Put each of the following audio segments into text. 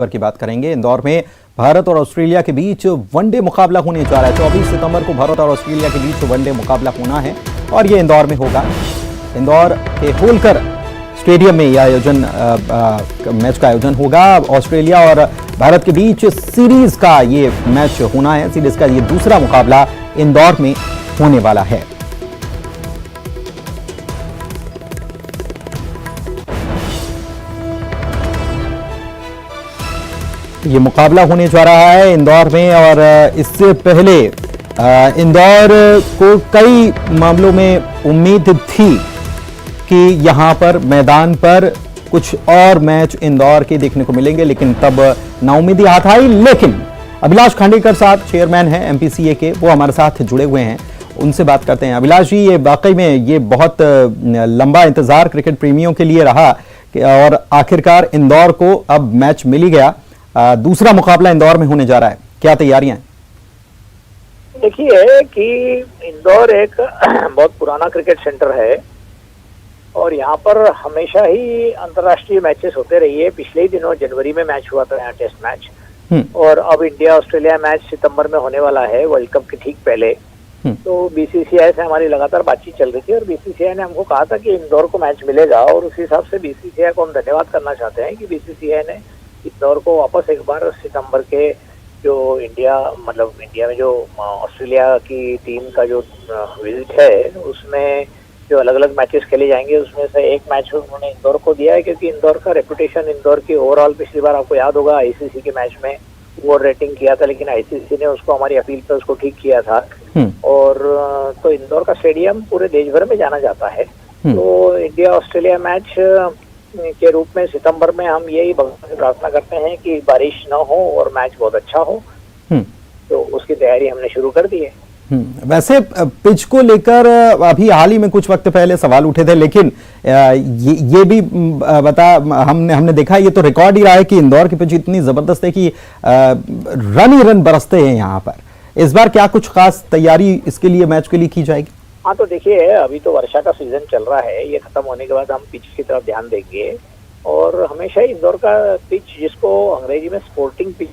की बात करेंगे। इंदौर में भारत और ऑस्ट्रेलिया के बीच वनडे मुकाबला होने जा रहा है। 24 सितंबर को भारत और ऑस्ट्रेलिया के बीच वनडे मुकाबला होना है और ये इंदौर में होगा। इंदौर के होलकर स्टेडियम में यह आयोजन मैच का आयोजन होगा। ऑस्ट्रेलिया और भारत के बीच सीरीज का ये मैच होना है। सीरीज का ये दूसरा मुकाबला इंदौर में होने वाला है। ये मुकाबला होने जा रहा है इंदौर में और इससे पहले इंदौर को कई मामलों में उम्मीद थी कि यहां पर मैदान पर कुछ और मैच इंदौर के देखने को मिलेंगे, लेकिन तब नाउम्मीदी हाथ आई। लेकिन अभिलाष खांडेकर साहब चेयरमैन हैं एमपीसीए के, वो हमारे साथ जुड़े हुए हैं, उनसे बात करते हैं। अभिलाष जी, ये वाकई में ये बहुत लंबा इंतजार क्रिकेट प्रेमियों के लिए रहा और आखिरकार इंदौर को अब मैच मिल ही गया। दूसरा मुकाबला इंदौर में होने जा रहा है, क्या तैयारियां हैं? देखिए कि इंदौर एक बहुत पुराना क्रिकेट सेंटर है और यहाँ पर हमेशा ही अंतर्राष्ट्रीय मैचेस होते रही है। पिछले ही दिनों जनवरी में मैच हुआ था यहाँ, टेस्ट मैच, और अब इंडिया ऑस्ट्रेलिया मैच सितंबर में होने वाला है, वर्ल्ड कप के ठीक पहले। तो बीसीसीआई से हमारी लगातार बातचीत चल रही थी और बीसीसीआई ने हमको कहा था कि इंदौर को मैच मिलेगा और उसी हिसाब से बीसीसीआई को हम धन्यवाद करना चाहते हैं कि बीसीसीआई ने इंदौर को वापस एक बार सितंबर के जो इंडिया में जो ऑस्ट्रेलिया की टीम का जो विजिट है उसमें जो अलग अलग मैचेस खेले जाएंगे उसमें से एक मैच उन्होंने इंदौर को दिया है, क्योंकि इंदौर का रेपुटेशन, इंदौर की ओवरऑल, पिछली बार आपको याद होगा आईसीसी के मैच में वो रेटिंग किया था, लेकिन आईसीसी ने उसको हमारी अपील पे उसको ठीक किया था। और तो इंदौर का स्टेडियम पूरे देश भर में जाना जाता है। तो इंडिया ऑस्ट्रेलिया मैच के रूप में सितंबर में हम यही प्रार्थना करते हैं कि बारिश न हो और मैच बहुत अच्छा हो। तो उसकी तैयारी हमने शुरू कर दी है। वैसे पिच को लेकर अभी हाल ही में कुछ वक्त पहले सवाल उठे थे, लेकिन ये भी हमने देखा, ये तो रिकॉर्ड ही रहा है कि इंदौर की पिच इतनी जबरदस्त है कि रन ही रन बरसते हैं यहाँ पर। इस बार क्या कुछ खास तैयारी इसके लिए, मैच के लिए की जाएगी? हाँ, तो देखिए अभी तो वर्षा का सीजन चल रहा है, ये खत्म होने के बाद हम पिच की तरफ ध्यान देंगे। और हमेशा इंदौर का पिच, जिसको अंग्रेजी में स्पोर्टिंग पिच,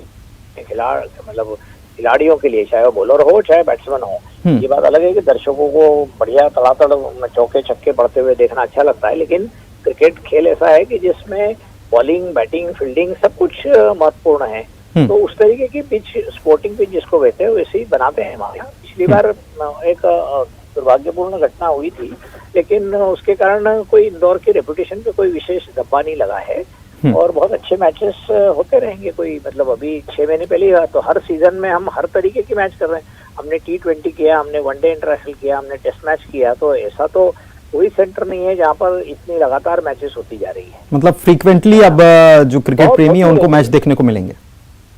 खिलाड़ियों के लिए, चाहे वो बॉलर हो चाहे बैट्समैन हो, ये बात अलग है कि दर्शकों को बढ़िया तड़ातड़ चौके छक्के पड़ते हुए देखना अच्छा लगता है, लेकिन क्रिकेट खेल ऐसा है कि जिसमें बॉलिंग, बैटिंग, फील्डिंग सब कुछ महत्वपूर्ण है। तो उस तरीके की पिच, स्पोर्टिंग पिच जिसको कहते हैं, वैसे ही बनाते हैं हमारे यहाँ। पिछली बार एक दुर्भाग्यपूर्ण घटना हुई थी, लेकिन उसके कारण कोई इंदौर की रेपुटेशन पे कोई विशेष धब्बा नहीं लगा है और बहुत अच्छे मैचेस होते रहेंगे। कोई अभी 6 महीने पहले, तो हर सीजन में हम हर तरीके की मैच कर रहे हैं। हमने T20 किया, हमने वनडे इंटरनेशनल किया, हमने टेस्ट मैच किया। तो ऐसा तो कोई सेंटर नहीं है जहाँ पर इतनी लगातार मैचेस होती जा रही है। मतलब फ्रीक्वेंटली अब जो क्रिकेट प्रेमी है उनको मैच देखने को मिलेंगे?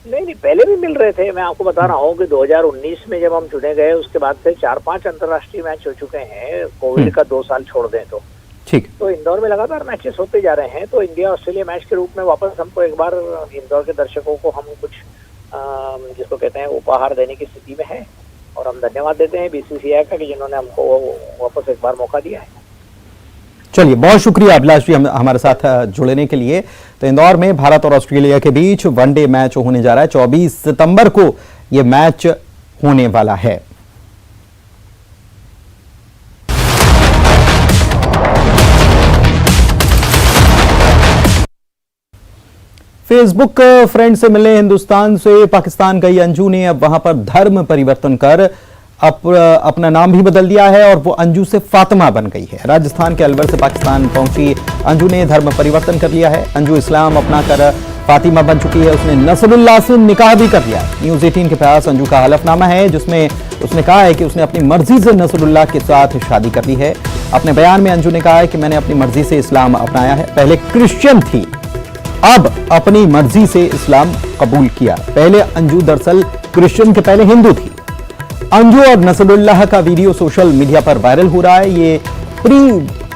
नहीं, पहले भी मिल रहे थे। मैं आपको बता रहा हूँ कि 2019 में जब हम चुने गए, उसके बाद से 4-5 अंतर्राष्ट्रीय मैच हो चुके हैं, कोविड का 2 साल छोड़ दें तो। ठीक। तो इंदौर में लगातार मैचेस होते जा रहे हैं। तो इंडिया ऑस्ट्रेलिया मैच के रूप में वापस हमको एक बार इंदौर के दर्शकों को हम कुछ जिसको कहते हैं उपहार देने की स्थिति में है और हम धन्यवाद देते हैं बीसीसीआई का कि जिन्होंने हमको वापस एक बार मौका दिया है। चलिए, बहुत शुक्रिया अभिलाष जी हमारे साथ जुड़ने के लिए। तो इंदौर में भारत और ऑस्ट्रेलिया के बीच वनडे मैच होने जा रहा है। 24 सितंबर को यह मैच होने वाला है। फेसबुक फ्रेंड से मिले हिंदुस्तान से पाकिस्तान गई अंजू ने अब वहां पर धर्म परिवर्तन कर अपना नाम भी बदल दिया है और वो अंजू से फातिमा बन गई है। राजस्थान के अलवर से पाकिस्तान पहुंची अंजू ने धर्म परिवर्तन कर लिया है। अंजू इस्लाम अपनाकर फातिमा बन चुकी है। उसने नसरुल्लाह से निकाह भी कर लिया। न्यूज़ 18 के पास अंजू का हलफनामा है जिसमें उसने कहा है कि उसने अपनी मर्जी से नसरुल्लाह के साथ शादी कर ली है। अपने बयान में अंजू ने कहा है कि मैंने अपनी मर्जी से इस्लाम अपनाया है। पहले क्रिश्चियन थी, अब अपनी मर्जी से इस्लाम कबूल किया। पहले अंजू दरअसल क्रिश्चियन के पहले हिंदू थी। अंजू और नसरुल्लाह का वीडियो सोशल मीडिया पर वायरल हो रहा है। ये प्री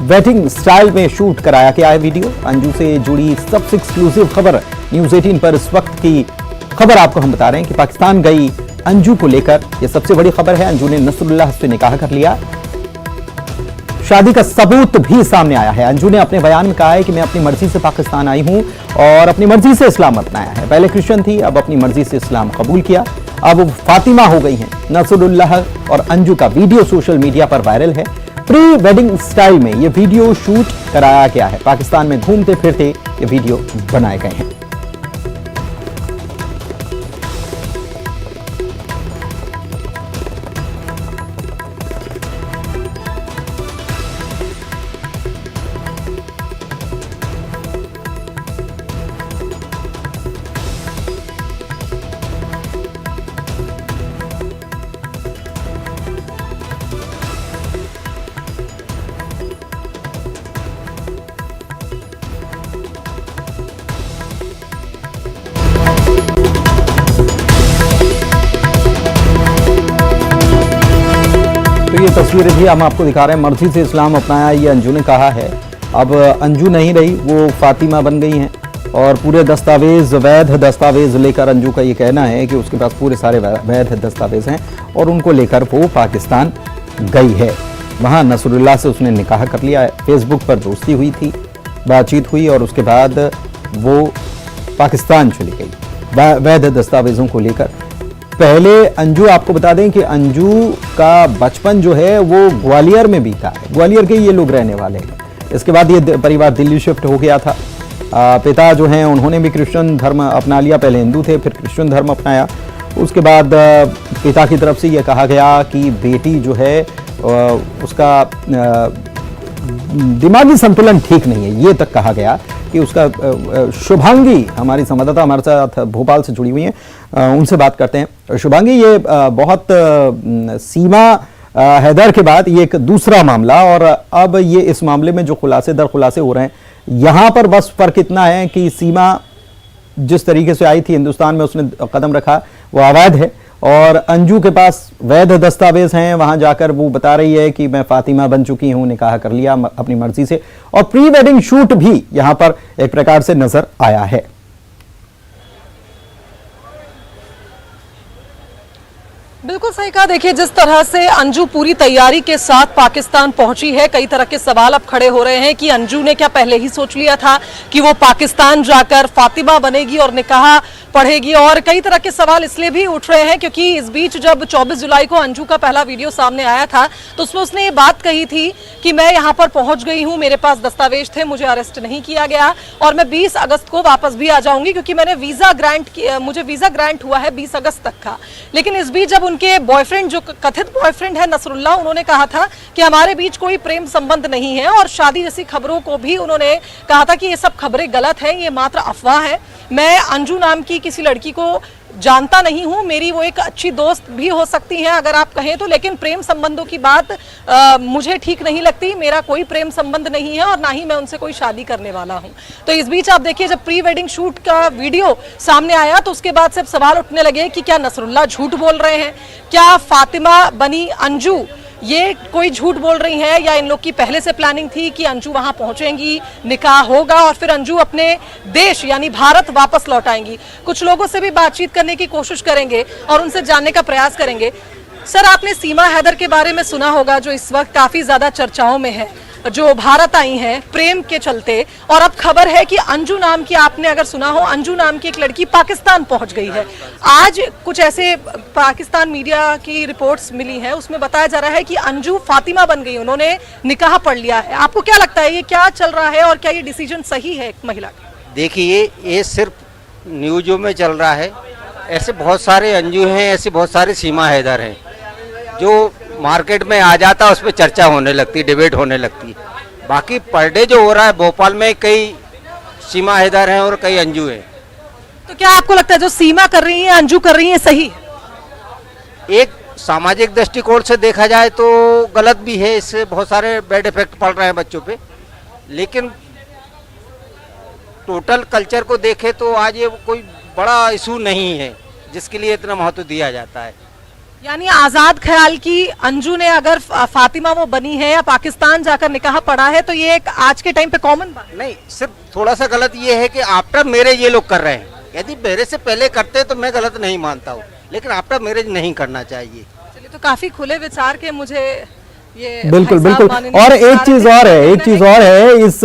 वेडिंग स्टाइल में शूट कराया गया है वीडियो। अंजू से जुड़ी सबसे एक्सक्लूसिव खबर न्यूज़ 18 पर इस वक्त की खबर आपको हम बता रहे हैं कि पाकिस्तान गई अंजू को लेकर यह सबसे बड़ी खबर है। अंजू ने नसरुल्लाह से निकाह कर लिया। शादी का सबूत भी सामने आया है। अंजू ने अपने बयान में कहा है कि मैं अपनी मर्जी से पाकिस्तान आई हूं और अपनी मर्जी से इस्लाम अपनाया है। पहले क्रिश्चियन थी, अब अपनी मर्जी से इस्लाम कबूल किया, अब वो फातिमा हो गई हैं। नसरुल्लाह और अंजू का वीडियो सोशल मीडिया पर वायरल है। प्री वेडिंग स्टाइल में ये वीडियो शूट कराया गया है। पाकिस्तान में घूमते फिरते ये वीडियो बनाए गए हैं। तो ये तस्वीरें भी हम आपको दिखा रहे हैं। मर्जी से इस्लाम अपनाया, ये अंजू ने कहा है। अब अंजू नहीं रही, वो फातिमा बन गई हैं और पूरे दस्तावेज, वैध दस्तावेज लेकर अंजू का ये कहना है कि उसके पास पूरे सारे वैध दस्तावेज हैं और उनको लेकर वो पाकिस्तान गई है। वहाँ नसरुल्लाह से उसने निकाह कर लिया है। फेसबुक पर दोस्ती हुई थी, बातचीत हुई और उसके बाद वो पाकिस्तान चली गई वैध दस्तावेजों को लेकर। पहले अंजू, आपको बता दें कि अंजू का बचपन जो है वो ग्वालियर में बीता है। ग्वालियर के ये लोग रहने वाले हैं। इसके बाद ये परिवार दिल्ली शिफ्ट हो गया था। पिता जो हैं उन्होंने भी क्रिश्चियन धर्म अपना लिया। पहले हिंदू थे, फिर क्रिश्चियन धर्म अपनाया। उसके बाद पिता की तरफ से ये कहा गया कि बेटी जो है उसका दिमागी संतुलन ठीक नहीं है। ये तक कहा गया कि उसका शुभांगी, हमारी संवाददाता हमारे साथ भोपाल से जुड़ी हुई हैं, उनसे बात करते हैं। शुभांगी, ये बहुत सीमा हैदर के बाद ये एक दूसरा मामला, और अब ये इस मामले में जो खुलासे दर खुलासे हो रहे हैं, यहाँ पर बस फर्क इतना है कि सीमा जिस तरीके से आई थी हिंदुस्तान में, उसने कदम रखा, वो अवैध है, और अंजू के पास वैध दस्तावेज हैं। वहां जाकर वो बता रही है कि मैं फातिमा बन चुकी हूं, निकाह कर लिया अपनी मर्जी से, और प्री वेडिंग शूट भी यहां पर एक प्रकार से नजर आया है। बिल्कुल सही कहा। देखिए, जिस तरह से अंजू पूरी तैयारी के साथ पाकिस्तान पहुंची है, कई तरह के सवाल अब खड़े हो रहे हैं कि अंजू ने क्या पहले ही सोच लिया था कि वो पाकिस्तान जाकर फातिमा बनेगी और निकाह पढ़ेगी, और कई तरह के सवाल इसलिए भी उठ रहे हैं क्योंकि इस बीच जब 24 जुलाई को अंजू का पहला वीडियो सामने आया था तो उसमें उसने ये बात कही थी कि मैं यहाँ पर पहुंच गई हूँ, मेरे पास दस्तावेज थे, मुझे अरेस्ट नहीं किया गया और मैं 20 अगस्त को वापस भी आ जाऊंगी क्योंकि मैंने मुझे वीजा ग्रांट हुआ है 20 अगस्त तक का। लेकिन इस बीच जब उनके बॉयफ्रेंड, जो कथित बॉयफ्रेंड है नसरुल्लाह, उन्होंने कहा था कि हमारे बीच कोई प्रेम संबंध नहीं है, और शादी जैसी खबरों को भी उन्होंने कहा था कि ये सब खबरें गलत है, ये मात्र अफवाह है। मैं अंजू नाम की किसी लड़की को जानता नहीं हूं, मेरी वो एक अच्छी दोस्त भी हो सकती हैं अगर आप कहें तो, लेकिन प्रेम संबंधों की बात मुझे ठीक नहीं लगती। मेरा कोई प्रेम संबंध नहीं है और ना ही मैं उनसे कोई शादी करने वाला हूं। तो इस बीच आप देखिए, जब प्री वेडिंग शूट का वीडियो सामने आया तो उसके बाद से सवाल उठने लगे कि क्या नसरुल्लाह झूठ बोल रहे हैं, क्या फातिमा बनी अंजू ये कोई झूठ बोल रही है, या इन लोग की पहले से प्लानिंग थी कि अंजू वहां पहुंचेंगी, निकाह होगा और फिर अंजू अपने देश यानी भारत वापस लौट आएंगी। कुछ लोगों से भी बातचीत करने की कोशिश करेंगे और उनसे जानने का प्रयास करेंगे। सर, आपने सीमा हैदर के बारे में सुना होगा, जो इस वक्त काफी ज्यादा चर्चाओं में है, जो भारत आई हैं प्रेम के चलते, और अब खबर है कि अंजू नाम की, आपने अगर सुना हो, अंजू नाम की एक लड़की पाकिस्तान पहुंच गई है। आज कुछ ऐसे पाकिस्तान मीडिया की रिपोर्ट्स मिली हैं, उसमें बताया जा रहा है कि अंजू फातिमा बन गई, उन्होंने निकाह पढ़ लिया है। आपको क्या लगता है, ये क्या चल रहा है और क्या ये डिसीजन सही है एक महिला का? देखिए, ये सिर्फ न्यूज़ों में चल रहा है। ऐसे बहुत सारे अंजू हैं, ऐसे बहुत सारे सीमा हैदर हैं, जो मार्केट में आ जाता है, उस पर चर्चा होने लगती है, डिबेट होने लगती है। बाकी पर डे जो हो रहा है भोपाल में, कई सीमा हैदर हैं और कई अंजू हैं। तो क्या आपको लगता है जो सीमा कर रही है, अंजू कर रही है, सही? एक सामाजिक दृष्टिकोण से देखा जाए तो गलत भी है, इससे बहुत सारे बैड इफेक्ट पड़ रहे हैं बच्चों पे। लेकिन टोटल कल्चर को देखे तो आज ये कोई बड़ा इशू नहीं है जिसके लिए इतना महत्व दिया जाता है। यानी आजाद ख्याल की अंजू ने अगर फातिमा वो बनी है या पाकिस्तान जाकर निकाह पढ़ा है तो ये एक आज के टाइम पे कॉमन बात नहीं। सिर्फ थोड़ा सा गलत ये है कि आफ्टर मैरिज ये लोग कर रहे हैं। यदि मेरे से पहले करते तो मैं गलत नहीं मानता हूँ, लेकिन आफ्टर मैरिज नहीं करना चाहिए। चलिए, तो काफी खुले विचार के मुझे ये बिल्कुल भाई साहब बिल्कुल। माननीय और एक सरकार चीज ने और है, कहना एक चीज और है, इस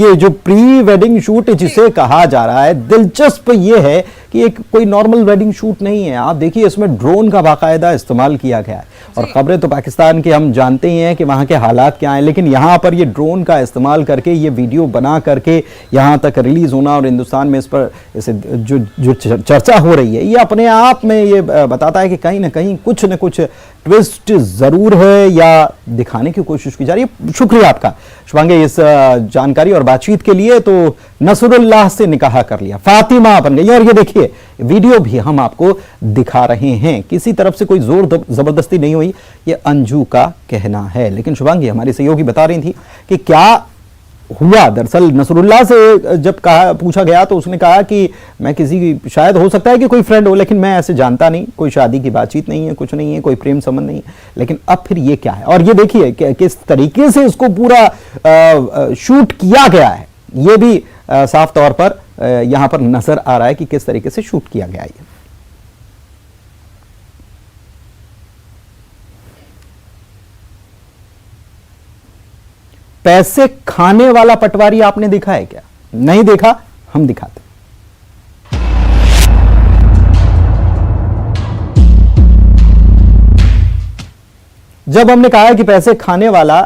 ये जो प्री वेडिंग शूट जिसे कहा जा रहा है, दिलचस्प ये है कि एक कोई नॉर्मल वेडिंग शूट नहीं है। आप देखिए इसमें ड्रोन का बाकायदा इस्तेमाल किया गया है। और खबरें तो पाकिस्तान के हम जानते ही हैं कि वहां के हालात क्या हैं, लेकिन यहां पर ये ड्रोन का इस्तेमाल करके ये वीडियो बना करके यहां तक रिलीज होना और हिंदुस्तान में इस पर इसे जो चर्चा हो रही है, ये अपने आप में ये बताता है कि कहीं ना कहीं कुछ न कुछ ट्विस्ट जरूर है या दिखाने की कोशिश की जा रही है। शुक्रिया आपका शुभांगी इस जानकारी और बातचीत के लिए। तो नसरुल्लाह से निकाह कर लिया, फातिमा बन गई। और ये देखिए वीडियो भी हम आपको दिखा रहे हैं, किसी तरफ से कोई जोर जबरदस्ती नहीं हुई, ये अंजू का कहना है। लेकिन शुभांगी हमारी सहयोगी बता रही थी कि क्या हुआ। दरअसल नसरुल्लाह से जब पूछा गया तो उसने कहा कि मैं किसी, शायद हो सकता है कि कोई फ्रेंड हो, लेकिन मैं ऐसे जानता नहीं, कोई शादी की बातचीत नहीं है, कुछ नहीं है, कोई प्रेम संबंध नहीं है। लेकिन अब फिर ये क्या है, और ये देखिए किस तरीके से इसको पूरा शूट किया गया है, ये भी साफ तौर पर यहां पर नजर आ रहा है कि किस तरीके से शूट किया गया है। पैसे खाने वाला पटवारी आपने देखा है क्या? नहीं देखा, हम दिखाते। जब हमने कहा है कि पैसे खाने वाला,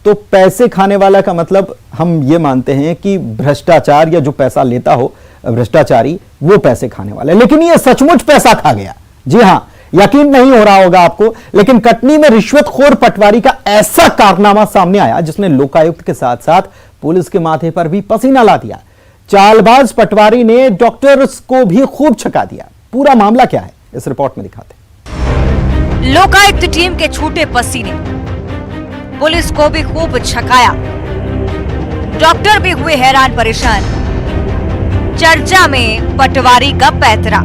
तो पैसे खाने वाला का मतलब हम ये मानते हैं कि भ्रष्टाचार या जो पैसा लेता हो भ्रष्टाचारी, वो पैसे खाने वाला है। लेकिन ये सचमुच पैसा खा गया। जी हां, यकीन नहीं हो रहा होगा आपको, लेकिन कटनी में रिश्वतखोर पटवारी का ऐसा कारनामा सामने आया जिसने लोकायुक्त के साथ साथ पुलिस के माथे पर भी पसीना ला दिया। चालबाज पटवारी ने डॉक्टर्स को भी खूब छका दिया। पूरा मामला क्या है, इस रिपोर्ट में दिखाते हैं। लोकायुक्त टीम के छूटे पसीने, पुलिस को भी खूब छकाया, डॉक्टर भी हुए हैरान परेशान। चर्चा में पटवारी का पैतरा।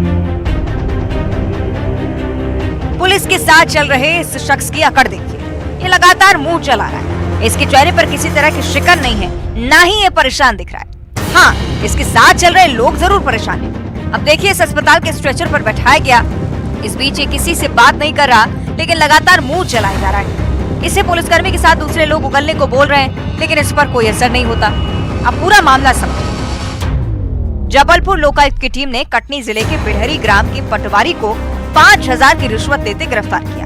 पुलिस के साथ चल रहे इस शख्स की अकड़ देखिए, ये लगातार मुंह चला रहा है। इसके चेहरे पर किसी तरह की शिकन नहीं है, ना ही ये परेशान दिख रहा है। हाँ, इसके साथ चल रहे लोग जरूर परेशान हैं। अब देखिए इस अस्पताल के स्ट्रेचर पर बैठाया गया, इस बीच ये किसी से बात नहीं कर रहा, लेकिन लगातार मुंह चलाया जा रहा है। इसे पुलिसकर्मी के साथ दूसरे लोग उगलने को बोल रहे हैं, लेकिन इस पर कोई असर नहीं होता। अब पूरा मामला समझो। जबलपुर लोकायुक्त की टीम ने कटनी जिले के बिढ़री ग्राम के पटवारी को 5,000 की रिश्वत देते गिरफ्तार किया।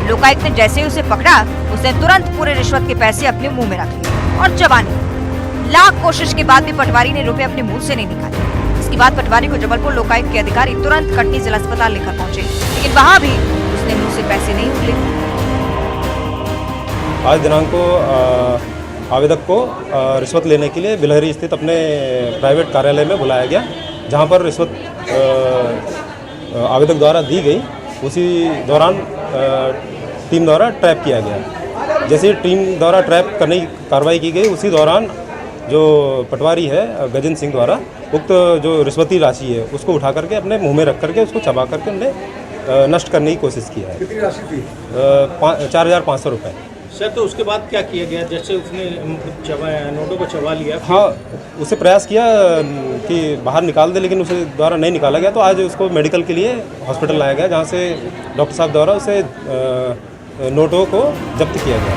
लोकायुक्त ने जैसे ही उसे पकड़ा, उसने तुरंत पूरे रिश्वत के पैसे अपने मुंह में रख लिए और चबाने। लाख कोशिश के बाद भी पटवारी ने रुपए अपने मुंह से नहीं निकाले। इसके बाद पटवारी को जबलपुर लोकायुक्त के अधिकारी तुरंत कटनी जिला अस्पताल लेकर पहुंचे, लेकिन वहाँ भी उसने मुंह से पैसे नहीं उगले। आज दिनांक को आवेदक को रिश्वत लेने के लिए बिलहरी स्थित अपने प्राइवेट कार्यालय में बुलाया गया, जहां पर रिश्वत आवेदक द्वारा दी गई। उसी दौरान टीम द्वारा ट्रैप किया गया। जैसे टीम द्वारा ट्रैप करने की कार्रवाई की गई, उसी दौरान जो पटवारी है गजेंद्र सिंह द्वारा उक्त जो रिश्वती राशि है उसको उठा करके अपने मुंह में रख करके उसको चबा करके उन्हें नष्ट करने की कोशिश की है। कितनी राशि थी? 4,500 रुपये। सर, तो उसके बाद क्या किया गया? जैसे उसने नोटों को चबा लिया, हाँ, उसे प्रयास किया कि बाहर निकाल दे, लेकिन उसे द्वारा नहीं निकाला गया। तो आज उसको मेडिकल के लिए हॉस्पिटल लाया गया, जहाँ से डॉक्टर साहब द्वारा उसे नोटों को जब्त किया गया।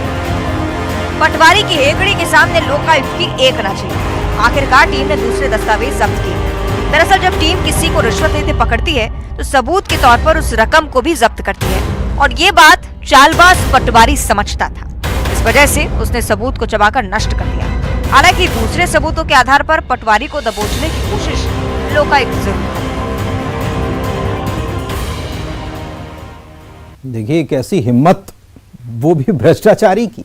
पटवारी की हेकड़ी के सामने लोकायुक्त की एक न चली। आखिरकार टीम ने दूसरे दस्तावेज जब्त किए। दरअसल जब टीम किसी को रिश्वत लेते पकड़ती है तो सबूत के तौर पर उस रकम को भी जब्त करती है, और ये बात चालबाज पटवारी समझता था। इस वजह से उसने सबूत को चबाकर नष्ट कर दिया। हालांकि दूसरे सबूतों के आधार पर पटवारी को दबोचने की कोशिश लोकायुक्त जरूर करे। देखिए कैसी हिम्मत, वो भी भ्रष्टाचारी की।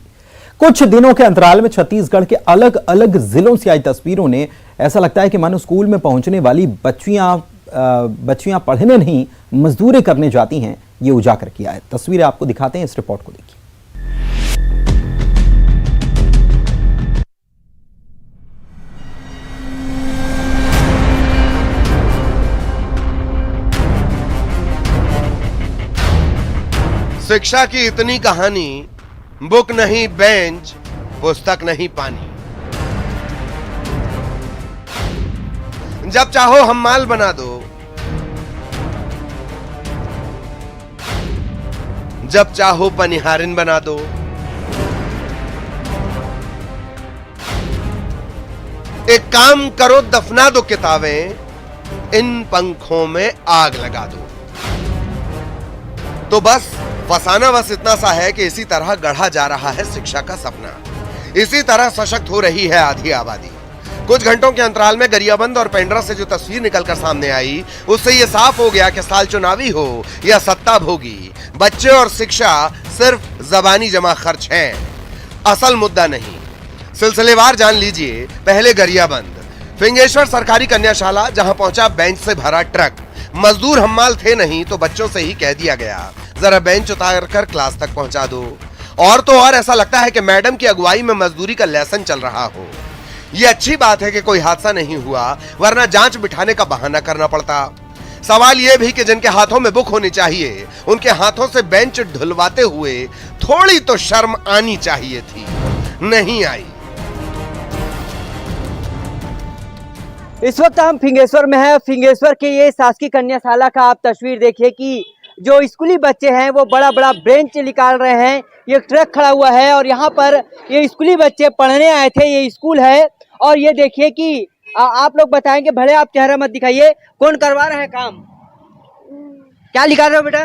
कुछ दिनों के अंतराल में छत्तीसगढ़ के अलग अलग जिलों से आई तस्वीरों ने ऐसा लगता है कि मानो स्कूल में पहुंचने वाली बच्चियां पढ़ने नहीं मजदूरी करने जाती हैं, ये उजागर किया है। तस्वीरें आपको दिखाते हैं, इस रिपोर्ट को देखिए। शिक्षा की इतनी कहानी, बुक नहीं बेंच, पुस्तक नहीं पानी। जब चाहो हम माल बना दो, जब चाहो पनिहारिन बना दो। काम करो दफना दो किताबें, इन पंखों में आग लगा दो। तो बस फसाना बस इतना सा है कि इसी तरह गढ़ा जा रहा है शिक्षा का सपना, इसी तरह सशक्त हो रही है आधी आबादी। कुछ घंटों के अंतराल में गरियाबंद और पेंड्रा से जो तस्वीर निकलकर सामने आई, उससे यह साफ हो गया कि साल चुनावी हो या सत्ता भोगी, बच्चे और शिक्षा सिर्फ जबानी जमा खर्च हैं, असल मुद्दा नहीं। सिलसिलेवार जान लीजिए। पहले गरियाबंद, फिंगेश्वर सरकारी कन्याशाला, जहां पहुंचा बेंच से भरा ट्रक। मजदूर हम्माल थे नहीं तो बच्चों से ही कह दिया गया, जरा बेंच उतार कर क्लास तक पहुंचा दो। और तो और ऐसा लगता है कि मैडम की अगुवाई में मजदूरी का लेसन चल रहा हो। यह अच्छी बात है कि कोई हादसा नहीं हुआ, वरना जांच बिठाने का बहाना करना पड़ता। सवाल यह भी कि जिनके हाथों में बुक होनी चाहिए, उनके हाथों से बेंच ढुलवाते हुए थोड़ी तो शर्म आनी चाहिए थी, नहीं आई। इस वक्त हम फिंगेश्वर में हैं। फिंगेश्वर के ये शासकीय कन्याशाला का आप तस्वीर देखिए कि जो स्कूली बच्चे हैं वो बड़ा बड़ा बेंच निकाल रहे हैं। ये ट्रक खड़ा हुआ है और यहाँ पर ये स्कूली बच्चे पढ़ने आए थे। ये स्कूल है और ये देखिए कि आप लोग बताएंगे, भले आप चेहरा मत दिखाइए, कौन करवा रहा है काम? क्या लिखा रहे हो बेटा?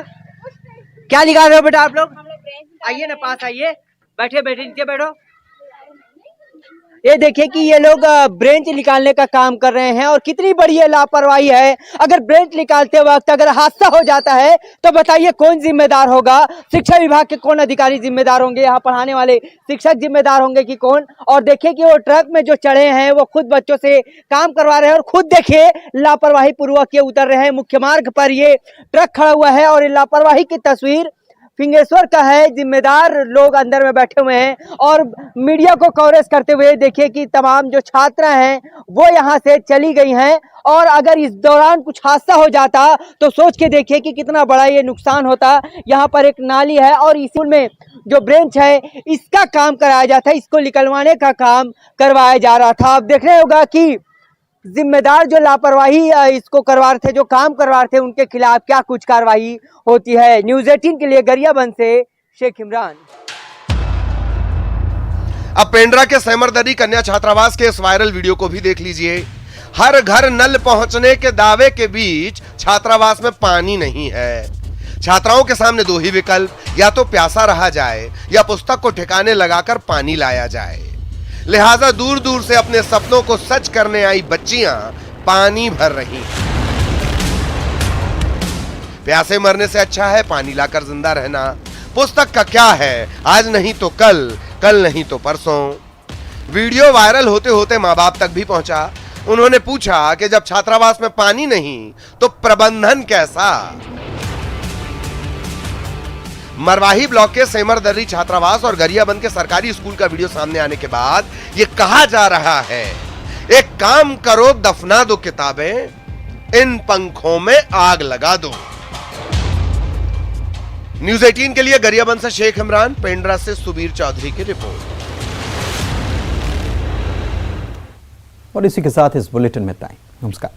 क्या लिखा रहे हो बेटा आप लोग? आइए ना, पास आइए, बैठे बैठे नीचे बैठो। ये देखिए कि ये लोग ब्रेंच निकालने का काम कर रहे हैं और कितनी बड़ी ये लापरवाही है। अगर ब्रेंच निकालते वक्त अगर हादसा हो जाता है तो बताइए कौन जिम्मेदार होगा? शिक्षा विभाग के कौन अधिकारी जिम्मेदार होंगे? यहाँ पढ़ाने वाले शिक्षक जिम्मेदार होंगे कि कौन? और देखिए कि वो ट्रक में जो चढ़े हैं वो खुद बच्चों से काम करवा रहे हैं और खुद देखिए लापरवाही पूर्वक ये उतर रहे हैं। मुख्य मार्ग पर ये ट्रक खड़ा हुआ है और ये लापरवाही की तस्वीर फिंगेश्वर का है। जिम्मेदार लोग अंदर में बैठे हुए हैं और मीडिया को कवरेज करते हुए देखिए कि तमाम जो छात्रा हैं वो यहाँ से चली गई हैं। और अगर इस दौरान कुछ हादसा हो जाता तो सोच के देखिए कि कितना बड़ा ये नुकसान होता। यहाँ पर एक नाली है और स्कूल में जो ब्रेंच है इसका काम कराया जाता है, इसको निकलवाने का काम करवाया जा रहा था। अब देखना होगा कि जिम्मेदार जो लापरवाही इसको करवा रहे थे, जो काम करवा रहे थे, उनके खिलाफ क्या कुछ कार्रवाई होती है। न्यूज़ 18 के लिए गरियाबंद से शेख इमरान। अब पेंड्रा के सैमरदरी कन्या छात्रावास के इस वायरल वीडियो को भी देख लीजिए। हर घर नल पहुंचने के दावे के बीच छात्रावास में पानी नहीं है। छात्राओं के सामने दो ही विकल्प, या तो प्यासा रहा जाए या पुस्तक को ठिकाने लगाकर पानी लाया जाए। लिहाजा दूर दूर से अपने सपनों को सच करने आई बच्चियां पानी भर रही हैं। प्यासे मरने से अच्छा है पानी लाकर जिंदा रहना। पुस्तक का क्या है, आज नहीं तो कल, कल नहीं तो परसों। वीडियो वायरल होते होते माँ बाप तक भी पहुंचा। उन्होंने पूछा कि जब छात्रावास में पानी नहीं तो प्रबंधन कैसा? मरवाही ब्लॉक के सेमरदरी छात्रावास और गरियाबंद के सरकारी स्कूल का वीडियो सामने आने के बाद यह कहा जा रहा है, एक काम करो दफना दो किताबें, इन पंखों में आग लगा दो। न्यूज़ 18 के लिए गरियाबंद से शेख इमरान, पेंड्रा से सुबीर चौधरी की रिपोर्ट। और इसी के साथ इस बुलेटिन में टाइम। नमस्कार।